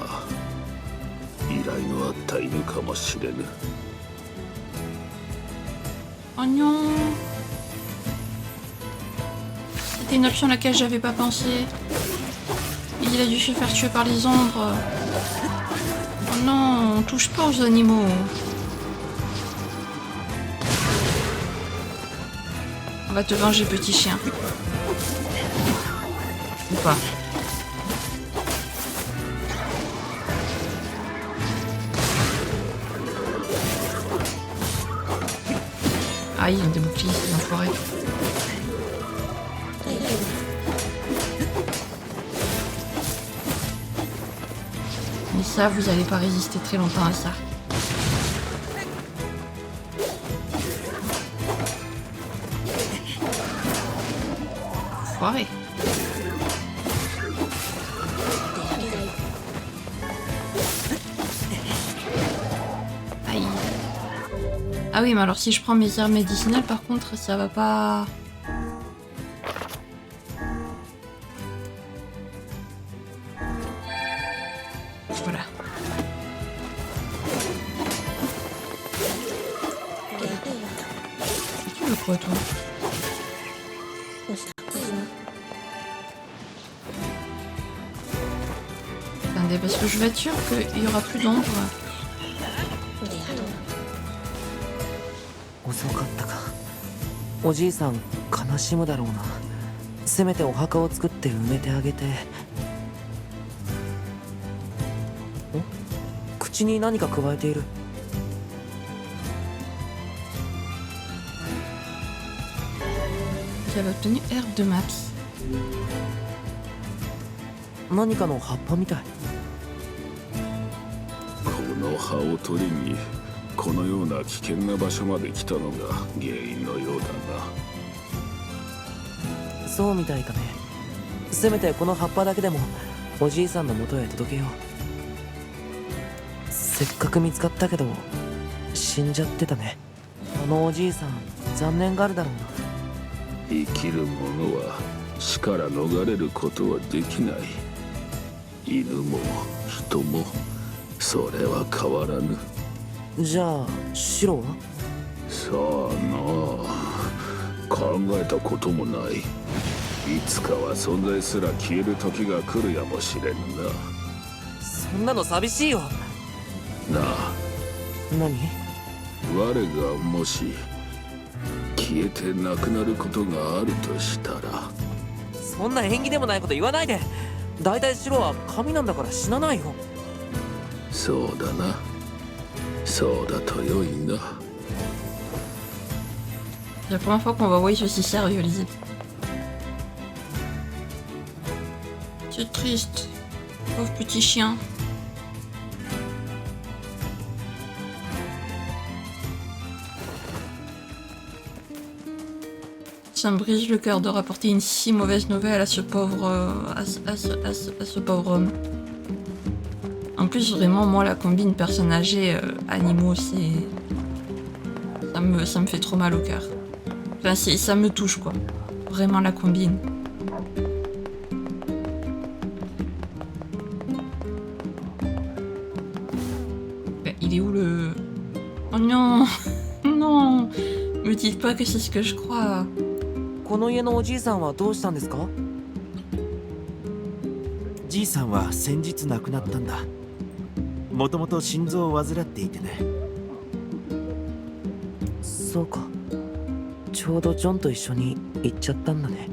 依頼のあった犬かもしれぬ。 Oh non. C'était une option à laquelle j'avais pas pensé. Il a dû se faire tuer par les ombres. Oh non, on touche pas aux animaux. On va te venger, petit chien. Ou pas. Ah, ils ont des boucliers, ces enfoirés. Mais ça, vous allez pas résister très longtemps à ça. Enfoiré. Aïe. Ah oui, mais alors si je prends mes herbes médicinales, par contre, ça va pas... Voilà. Tu veux quoi, toi? Attendez, parce que je vais être sûre qu'il y aura plus d'ombre. 遅かったか。おじいさん悲しむだろうな。せめてお墓を作って埋めてあげて。ん？口に何か加えている。J'avais obtenu herbe de max. 何かの葉っぱみたい。この葉を取りにこのような危険な場所まで来たのが原因のようだな。そうみたいかね。せめてこの葉っぱだけでもおじいさんの元へ届けよう。せっかく見つかったけど死んじゃってたね。あのおじいさん残念がるだろうな。生きる者は死から逃れることはできない。犬も人もそれは変わらぬ。じゃあシロは？さあなあ、考えたこともない。いつかは存在すら消える時が来るやもしれぬな。そんなの寂しいよ。なあ、何？我がもし消えてなくなることがあるとしたら。そんな縁起でもないこと言わないで。だいたいシロは神なんだから死なないよ。そうだな。そうだと良いな。 C'est la première fois qu'on va voir aussi sérieux, Lizzie. C'est triste. Pauvre petit chien. Ça me brise le cœur de rapporter une si mauvaise nouvelle à ce pauvre... à ce pauvre homme. En plus, vraiment, moi, la combine personne âgée, animaux, c'est... Ça me fait trop mal au cœur. Enfin, ça me touche, quoi. Vraiment la combine. Il est où le... Oh non. Non. Me dites pas que c'est ce que je crois. この家のおじいさんはどうしたんですか？じいさんは先日亡くなったんだ。もともと心臓を患っていてね。そうか。ちょうどジョンと一緒に行っちゃったんだね。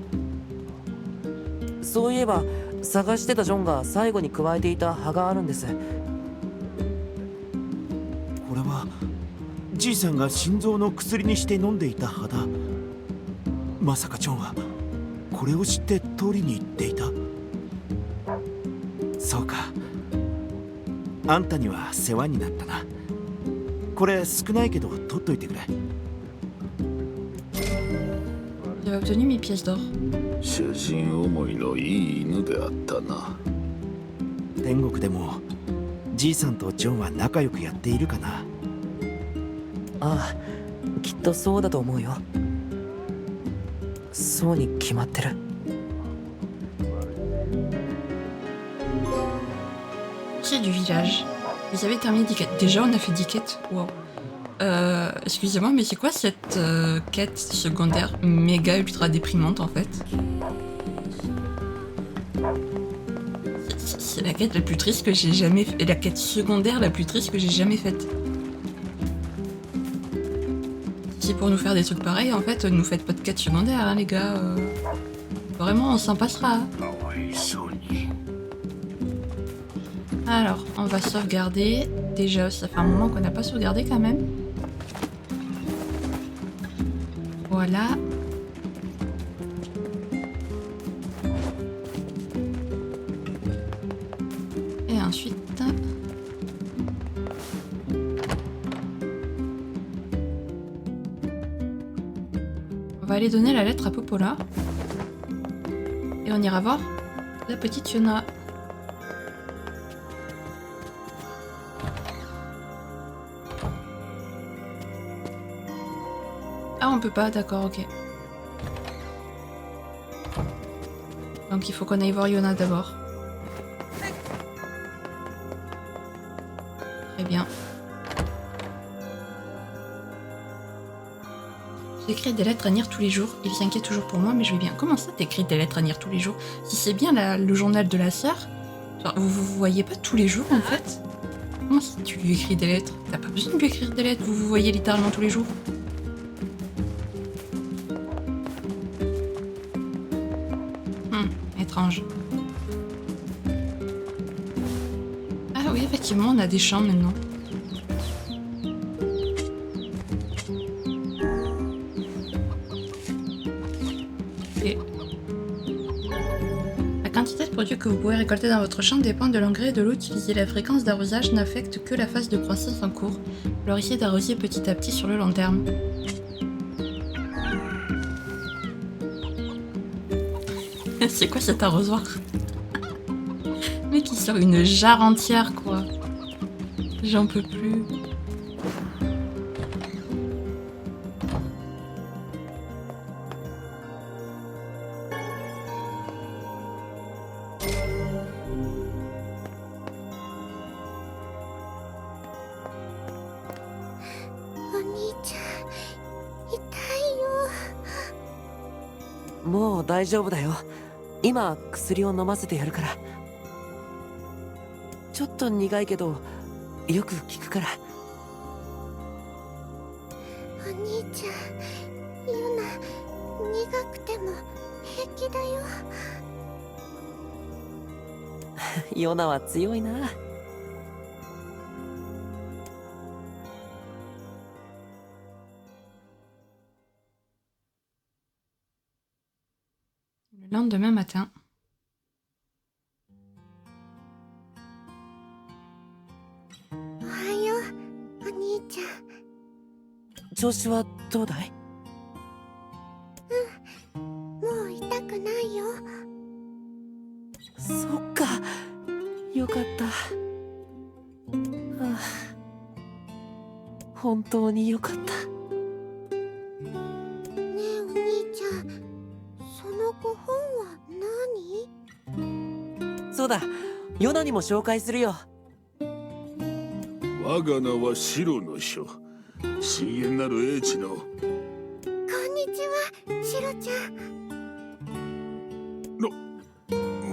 そういえば探してたジョンが最後に加えていた葉があるんです。これはじいさんが心臓の薬にして飲んでいた葉だ。まさかジョンはこれを知って取りに行っていた。そうか。あんたには世話になったな。これ少ないけど取っといてくれ。J'ai obtenu mes pièces d'or. 主人思いのいい犬であったな。天国でもじいさんとジョンは仲良くやっているかな。ああ、きっとそうだと思うよ。そうに決まってる。C'est du village. Vous avez terminé 10 quêtes. Déjà, on a fait 10 quêtes. Wow. Excusez-moi, mais c'est quoi cette quête secondaire méga ultra déprimante en fait? C'est la quête la plus triste que j'ai jamais faite. La quête secondaire la plus triste que j'ai jamais faite. Si c'est pour nous faire des trucs pareils, en fait, ne nous faites pas de quête secondaire, hein, les gars. Vraiment, on s'en passera. Alors, on va sauvegarder. Déjà, ça fait un moment qu'on n'a pas sauvegardé quand même. Voilà. Et ensuite... on va aller donner la lettre à Popola. Et on ira voir la petite Fiona. Ah, on peut pas, d'accord, ok. Donc il faut qu'on aille voir Yona d'abord. Très bien. J'écris des lettres à lire tous les jours. Il s'inquiète toujours pour moi, mais je vais bien. Comment ça, t'écris des lettres à lire tous les jours? Si c'est bien le journal de la sœur, vous voyez pas tous les jours en fait? Comment ça, tu lui écris des lettres? T'as pas besoin de lui écrire des lettres, vous voyez littéralement tous les jours. Étrange. Ah oui, effectivement, on a des champs maintenant. Et... la quantité de produits que vous pouvez récolter dans votre champ dépend de l'engrais et de l'eau utilisée. La fréquence d'arrosage n'affecte que la phase de croissance en cours. Alors essayez d'arroser petit à petit sur le long terme. C'est quoi cet arrosoir? Le mec il sort une jarre entière quoi. J'en peux plus.もう大丈夫だよ。今薬を飲ませてやるから。ちょっと苦いけどよく効くから。お兄ちゃん、ユナ、苦くても平気だよ。ヨナは強いな。Le lendemain matin. Ohayo, Oni-chan. 調子はどうだい？もう痛くないよ。そっか、よかった。はあ、本当によかった。ねえちゃん、そのご本は何？そうだ、ヨナにも紹介するよ。我が名は白の書。深淵なる英知の。こんにちは、シロちゃん。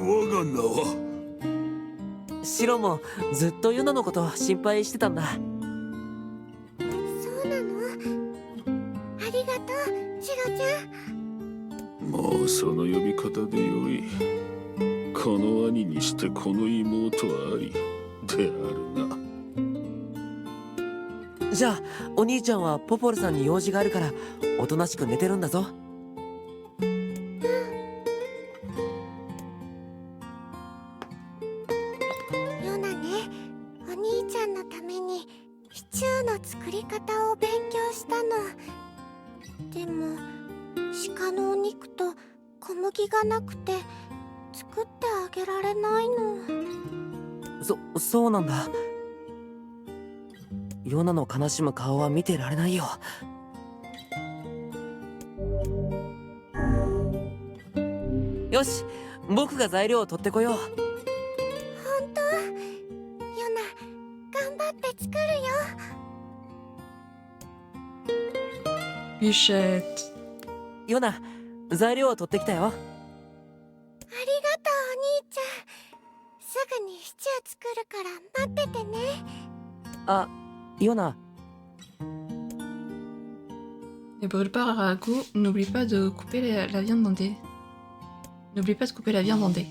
我が名は。シロもずっとヨナのこと心配してたんだ。そうなの？ありがとう、シロちゃん。もうその呼び方でよい。この兄にしてこの妹はありであるな。じゃあお兄ちゃんはポポルさんに用事があるからおとなしく寝てるんだぞ。ヨナね、お兄ちゃんのためにシチューの作り方を勉強したの。でも鹿のお肉と小麦がなくて作ってあげられないの。そうなんだ。ヨナの悲しむ顔は見てられないよ。よし、僕が材料を取ってこよう。本当？ヨナ、頑張って作るよ。Bichette. ヨナ、材料を取ってきたよ。ありがとう、お兄ちゃん。すぐにシチュー作るから待っててね。あ、ヨナ。Ne brûle pas un ragoût, n'oublie pas de couper la viande en dés. N'oublie pas de couper la viande en dés.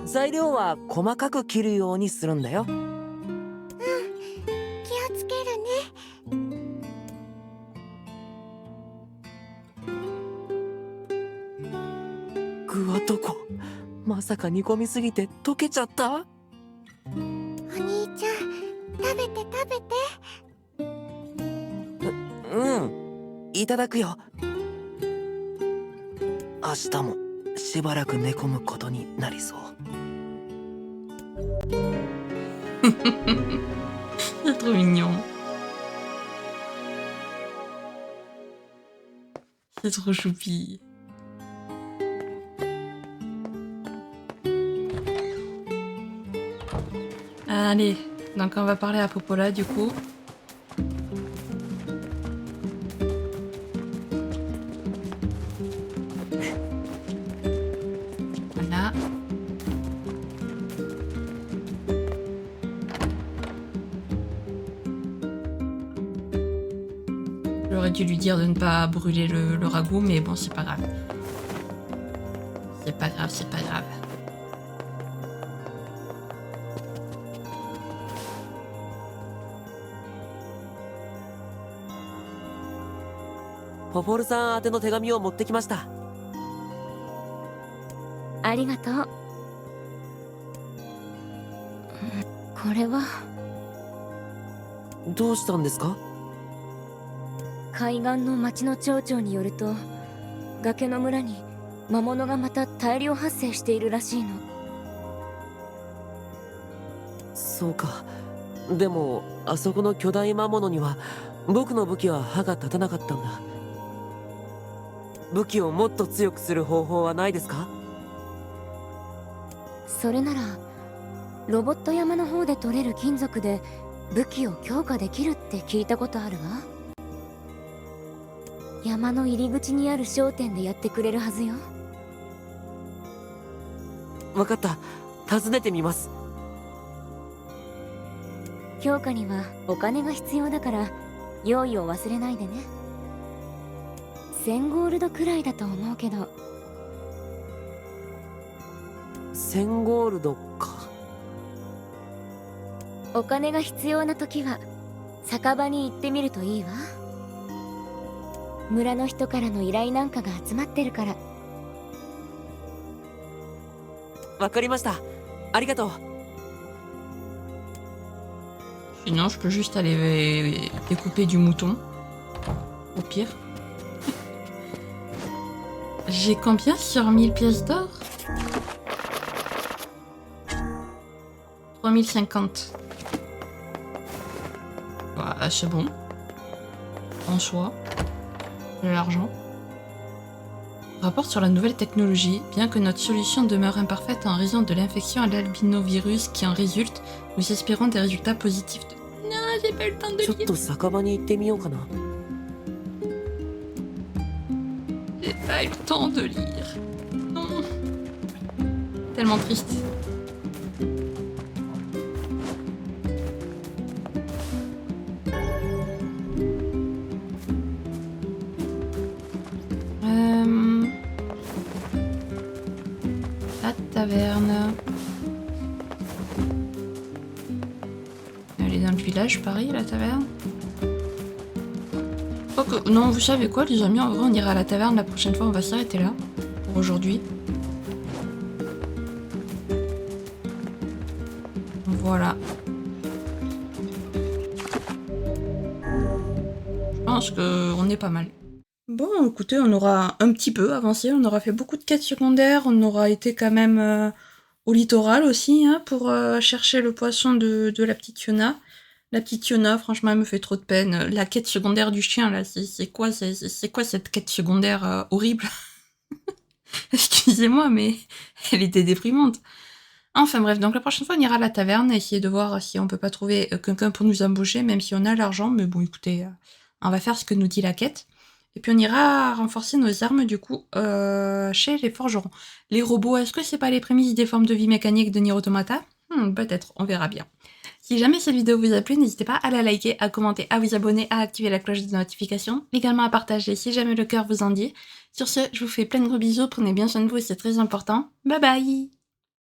材料は細かく切るようにするんだよ。気をつけるね。具はどこ？まさか煮込みすぎて溶けちゃった？お兄ちゃん、食べて食べて。うん、いただくよ。明日もしばらく寝込むことになりそう。C'est trop mignon. C'est trop choupi. Allez, donc on va parler à Popola du coup. Voilà. J'aurais dû lui dire de ne pas brûler le ragoût, mais bon, c'est pas grave. C'est pas grave, c'est pas grave. Popolさん宛ての手紙を持ってきました。ありがとう。これはどうしたんですか？海岸の町の町長によると、崖の村に魔物がまた大量発生しているらしいの。そうか。でもあそこの巨大魔物には僕の武器は歯が立たなかったんだ。武器をもっと強くする方法はないですか？それならロボット山の方で取れる金属で武器を強化できるって聞いたことあるわ。山の入り口にある商店でやってくれるはずよ。わかった。訪ねてみます。強化にはお金が必要だから用意を忘れないでね。1000ゴールドくらいだと思うけど。1000ゴールドか。お金が必要な時は酒場に行ってみるといいわ。村の人からの依頼なんかが集まってるから。わかりました。ありがとう。Sinon, je peux juste aller découper du mouton. Au pire. J'ai combien sur 1000 pièces d'or? 3050. Bah, c'est bon. En soi. J'ai l'argent. Rapport sur la nouvelle technologie. Bien que notre solution demeure imparfaite en raison de l'infection à l'albinovirus qui en résulte, nous espérons des résultats positifs de... Non, j'ai pas eu le temps de ちょっ lire. と酒場に行ってみようかな。 J'ai pas eu le temps de lire. Non. Tellement triste. La taverne. Elle est dans le village, pareil, la taverne. Quoique, non, vous savez quoi, les amis, en vrai, on ira à la taverne la prochaine fois, on va s'arrêter là, pour aujourd'hui. Voilà. Je pense qu'on est pas mal. Bon, écoutez, on aura un petit peu avancé, on aura fait beaucoup de quêtes secondaires, on aura été quand même au littoral aussi, hein, pour chercher le poisson de la petite Fiona. La petite Fiona, franchement, elle me fait trop de peine. La quête secondaire du chien, là, c'est quoi cette quête secondaire horrible? Excusez-moi, mais elle était déprimante. Enfin bref, donc la prochaine fois, on ira à la taverne, essayer de voir si on peut pas trouver quelqu'un pour nous embaucher, même si on a l'argent. Mais bon, écoutez, on va faire ce que nous dit la quête. Et puis on ira renforcer nos armes, du coup, chez les forgerons. Les robots, est-ce que c'est pas les prémices des formes de vie mécanique de Nier Automata? Peut-être, on verra bien. Si jamais cette vidéo vous a plu, n'hésitez pas à la liker, à commenter, à vous abonner, à activer la cloche de notification, également à partager si jamais le cœur vous en dit. Sur ce, je vous fais plein de gros bisous, prenez bien soin de vous, c'est très important. Bye bye!